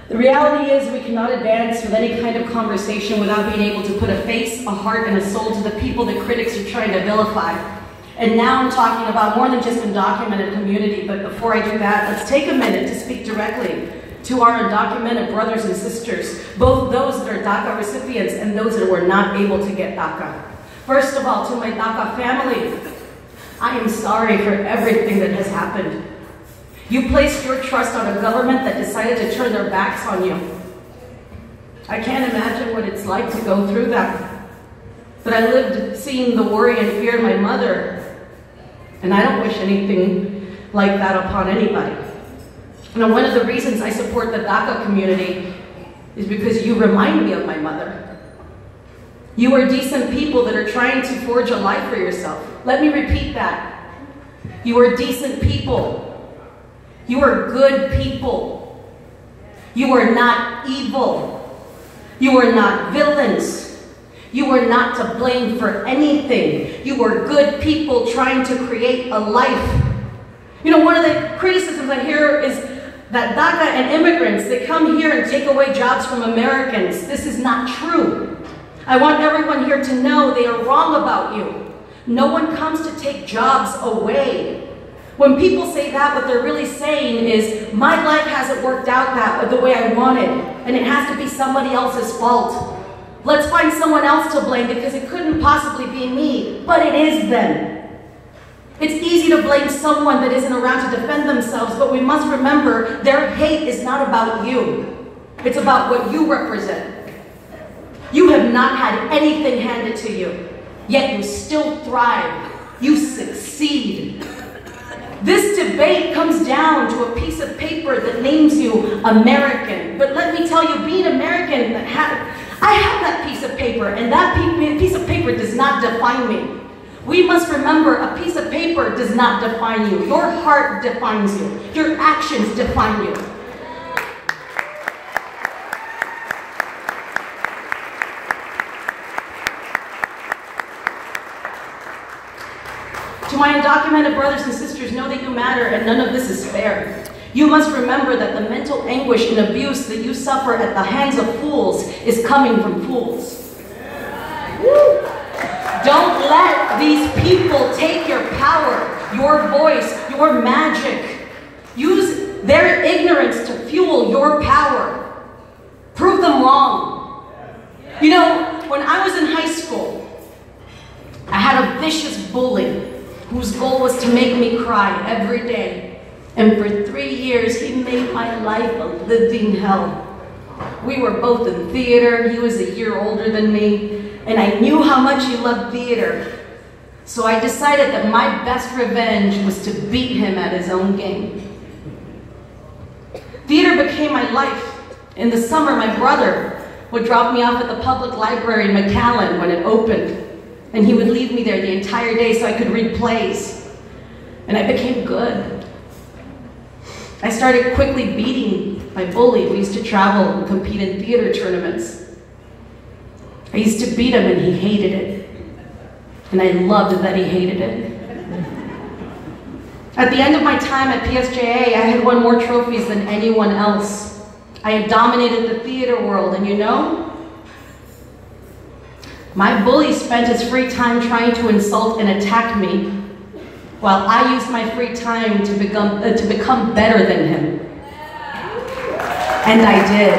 The reality is we cannot advance with any kind of conversation without being able to put a face, a heart, and a soul to the people that critics are trying to vilify. And now I'm talking about more than just undocumented community, but before I do that, let's take a minute to speak directly to our undocumented brothers and sisters, both those that are DACA recipients and those that were not able to get DACA. First of all, to my DACA family, I am sorry for everything that has happened. You placed your trust on a government that decided to turn their backs on you. I can't imagine what it's like to go through that. But I lived seeing the worry and fear of my mother, and I don't wish anything like that upon anybody. And one of the reasons I support the DACA community is because you remind me of my mother. You are decent people that are trying to forge a life for yourself. Let me repeat that. You are decent people. You are good people. You are not evil. You are not villains. You are not to blame for anything. You are good people trying to create a life. You know, one of the criticisms I hear is that DACA and immigrants, they come here and take away jobs from Americans. This is not true. I want everyone here to know they are wrong about you. No one comes to take jobs away. When people say that, what they're really saying is, my life hasn't worked out the way I wanted, and it has to be somebody else's fault. Let's find someone else to blame because it couldn't possibly be me, but it is them. It's easy to blame someone that isn't around to defend themselves, but we must remember their hate is not about you. It's about what you represent. You have not had anything handed to you, yet you still thrive. You succeed. This debate comes down to a piece of paper that names you American. But let me tell you, being American, I have that piece of paper, and that piece of paper does not define me. We must remember, a piece of paper does not define you. Your heart defines you. Your actions define you. To my undocumented brothers and sisters, know that you matter and none of this is fair. You must remember that the mental anguish and abuse that you suffer at the hands of fools is coming from fools. Don't let these people take your power, your voice, your magic. Use their ignorance to fuel your power. Prove them wrong. You know, when I was in high school, I had a vicious bully whose goal was to make me cry every day. And for 3 years, he made my life a living hell. We were both in theater. He was a year older than me, and I knew how much he loved theater. So I decided that my best revenge was to beat him at his own game. Theater became my life. In the summer, my brother would drop me off at the public library in McAllen when it opened. And he would leave me there the entire day so I could read plays. And I became good. I started quickly beating my bully. We used to travel and compete in theater tournaments. I used to beat him and he hated it. And I loved that he hated it. At the end of my time at PSJA, I had won more trophies than anyone else. I had dominated the theater world, and you know, my bully spent his free time trying to insult and attack me, while I used my free time to become better than him. And I did.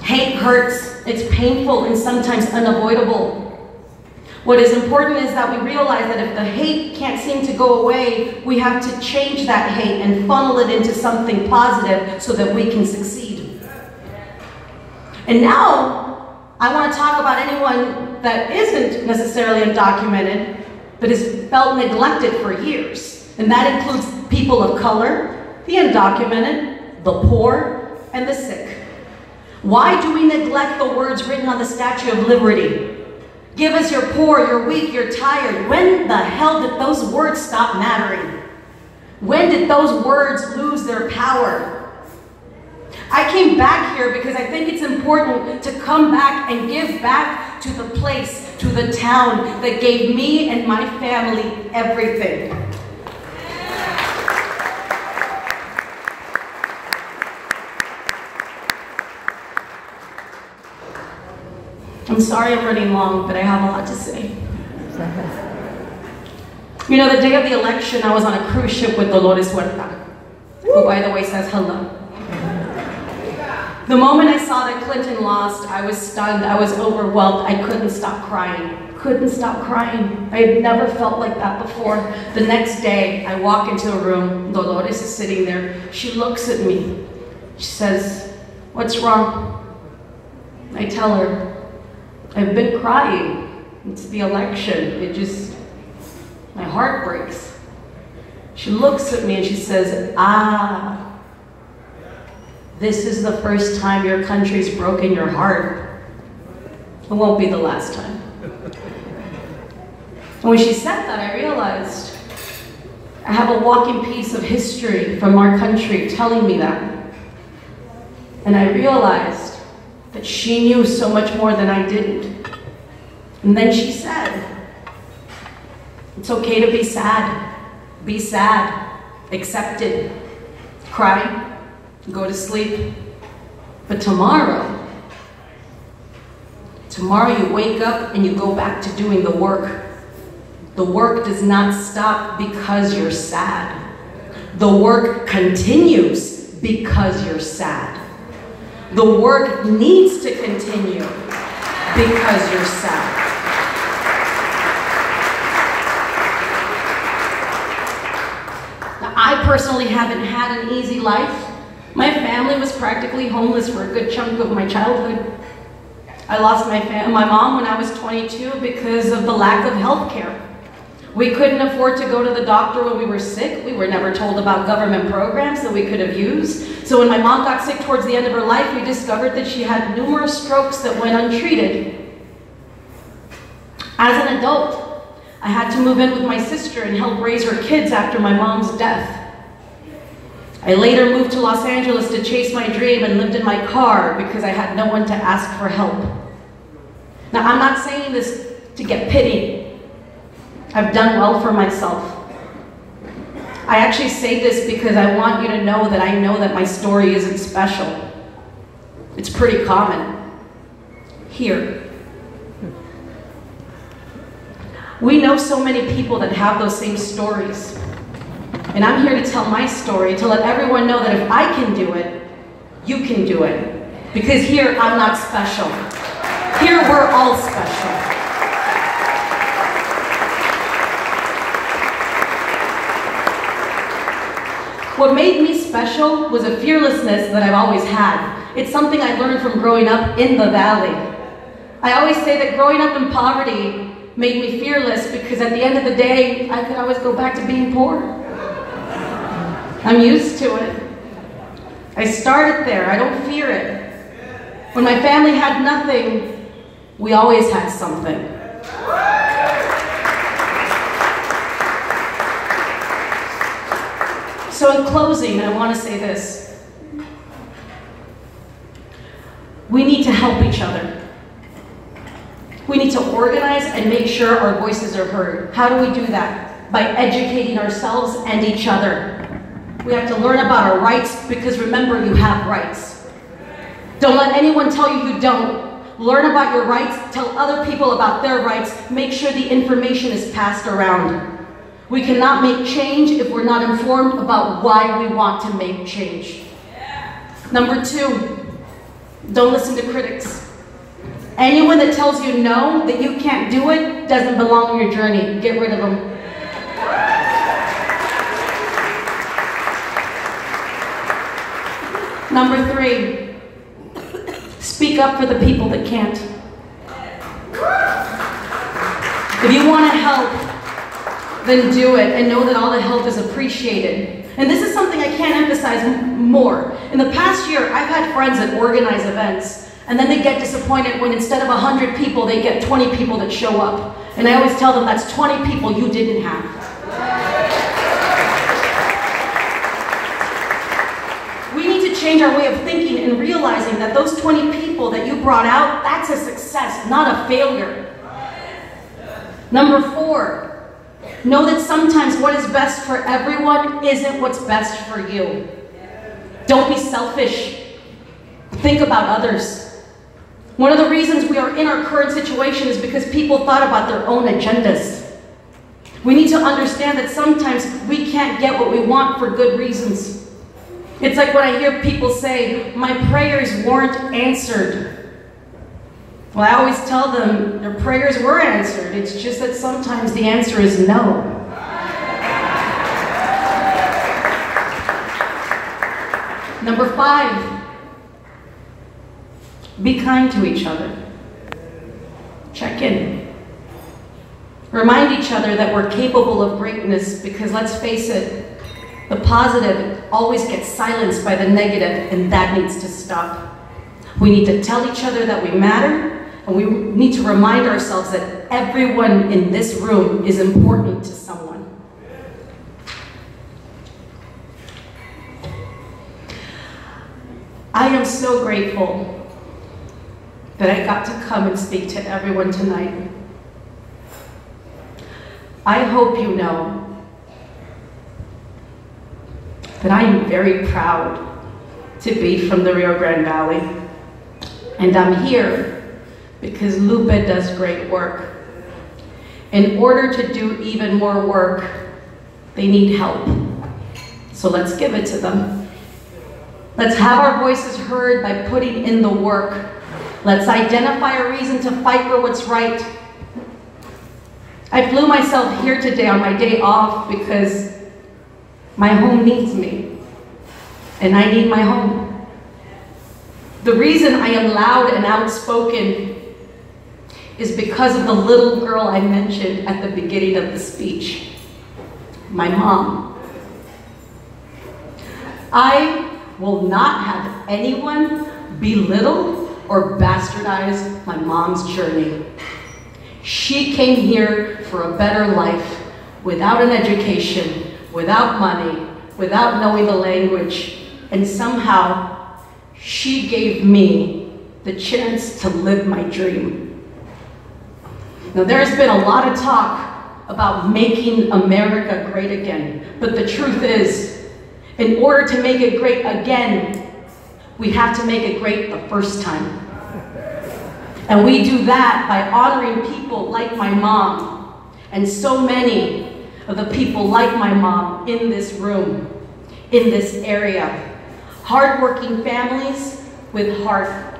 Hate hurts, it's painful and sometimes unavoidable. What is important is that we realize that if the hate can't seem to go away, we have to change that hate and funnel it into something positive so that we can succeed. And now, I want to talk about anyone that isn't necessarily undocumented, but has felt neglected for years. And that includes people of color, the undocumented, the poor, and the sick. Why do we neglect the words written on the Statue of Liberty? Give us your poor, your weak, your tired. When the hell did those words stop mattering? When did those words lose their power? I came back here because I think it's important to come back and give back to the place, to the town that gave me and my family everything. I'm sorry I'm running long, but I have a lot to say. You know, the day of the election, I was on a cruise ship with Dolores Huerta, who, by the way, says hello. The moment I saw that Clinton lost, I was stunned, I was overwhelmed, I couldn't stop crying. Couldn't stop crying. I had never felt like that before. The next day, I walk into a room, Dolores is sitting there, she looks at me, she says, "What's wrong?" I tell her, "I've been crying. It's the election. My heart breaks." She looks at me and she says, "Ah, this is the first time your country's broken your heart. It won't be the last time." And when she said that, I realized I have a walking piece of history from our country telling me that. And I realized that she knew so much more than I didn't. And then she said, "It's okay to be sad. Be sad. Accept it. Cry. Go to sleep. But tomorrow you wake up and you go back to doing the work. The work does not stop because you're sad. The work continues because you're sad. The work needs to continue because you're sad." Now, I personally haven't had an easy life. My family was practically homeless for a good chunk of my childhood. I lost my mom when I was 22 because of the lack of health care. We couldn't afford to go to the doctor when we were sick. We were never told about government programs that we could have used. So when my mom got sick towards the end of her life, we discovered that she had numerous strokes that went untreated. As an adult, I had to move in with my sister and help raise her kids after my mom's death. I later moved to Los Angeles to chase my dream and lived in my car because I had no one to ask for help. Now, I'm not saying this to get pity. I've done well for myself. I actually say this because I want you to know that I know that my story isn't special. It's pretty common. Here. We know so many people that have those same stories. And I'm here to tell my story, to let everyone know that if I can do it, you can do it. Because here, I'm not special. Here, we're all special. What made me special was a fearlessness that I've always had. It's something I learned from growing up in the valley. I always say that growing up in poverty made me fearless because at the end of the day, I could always go back to being poor. I'm used to it. I started there, I don't fear it. When my family had nothing, we always had something. So in closing, I want to say this. We need to help each other. We need to organize and make sure our voices are heard. How do we do that? By educating ourselves and each other. We have to learn about our rights because remember, you have rights. Don't let anyone tell you you don't. Learn about your rights, tell other people about their rights, make sure the information is passed around. We cannot make change if we're not informed about why we want to make change. Number 2, don't listen to critics. Anyone that tells you no, that you can't do it, doesn't belong in your journey. Get rid of them. Number 3, speak up for the people that can't. If you want to help, then do it and know that all the help is appreciated. And this is something I can't emphasize more. In the past year, I've had friends that organize events and then they get disappointed when instead of 100 people, they get 20 people that show up. And I always tell them that's 20 people you didn't have. We need to change our way of thinking and realizing that those 20 people that you brought out, that's a success, not a failure. Number 4, know that sometimes what is best for everyone isn't what's best for you. Don't be selfish. Think about others. One of the reasons we are in our current situation is because people thought about their own agendas. We need to understand that sometimes we can't get what we want for good reasons. It's like when I hear people say, my prayers weren't answered. Well, I always tell them their prayers were answered. It's just that sometimes the answer is no. Number 5, be kind to each other. Check in. Remind each other that we're capable of greatness, because let's face it, the positive always gets silenced by the negative, and that needs to stop. We need to tell each other that we matter, and we need to remind ourselves that everyone in this room is important to someone. I am so grateful that I got to come and speak to everyone tonight. I hope you know that I am very proud to be from the Rio Grande Valley. And I'm here because LUPE does great work. In order to do even more work, they need help. So let's give it to them. Let's have our voices heard by putting in the work. Let's identify a reason to fight for what's right. I flew myself here today on my day off because my home needs me, and I need my home. The reason I am loud and outspoken is because of the little girl I mentioned at the beginning of the speech, my mom. I will not have anyone belittle or bastardize my mom's journey. She came here for a better life, without an education, without money, without knowing the language, and somehow she gave me the chance to live my dream. Now, there's been a lot of talk about making America great again, but the truth is, in order to make it great again, we have to make it great the first time. And we do that by honoring people like my mom, and so many of the people like my mom in this room, in this area. Hardworking families with heart.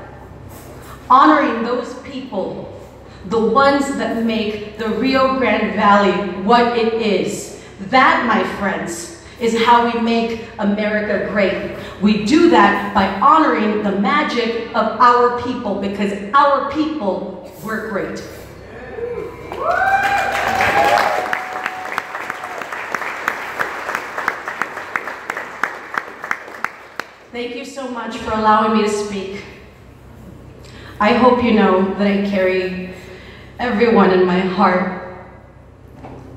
Honoring those people, the ones that make the Rio Grande Valley what it is. That, my friends, is how we make America great. We do that by honoring the magic of our people, because our people were great. Thank you so much for allowing me to speak. I hope you know that I carry everyone in my heart.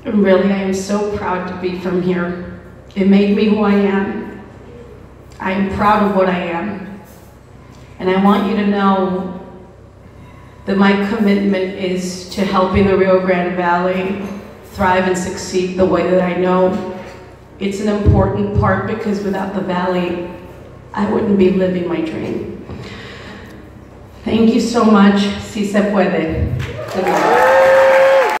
And really, I am so proud to be from here. It made me who I am. I am proud of what I am. And I want you to know that my commitment is to helping the Rio Grande Valley thrive and succeed the way that I know. It's an important part, because without the valley, I wouldn't be living my dream. Thank you so much. Si se puede.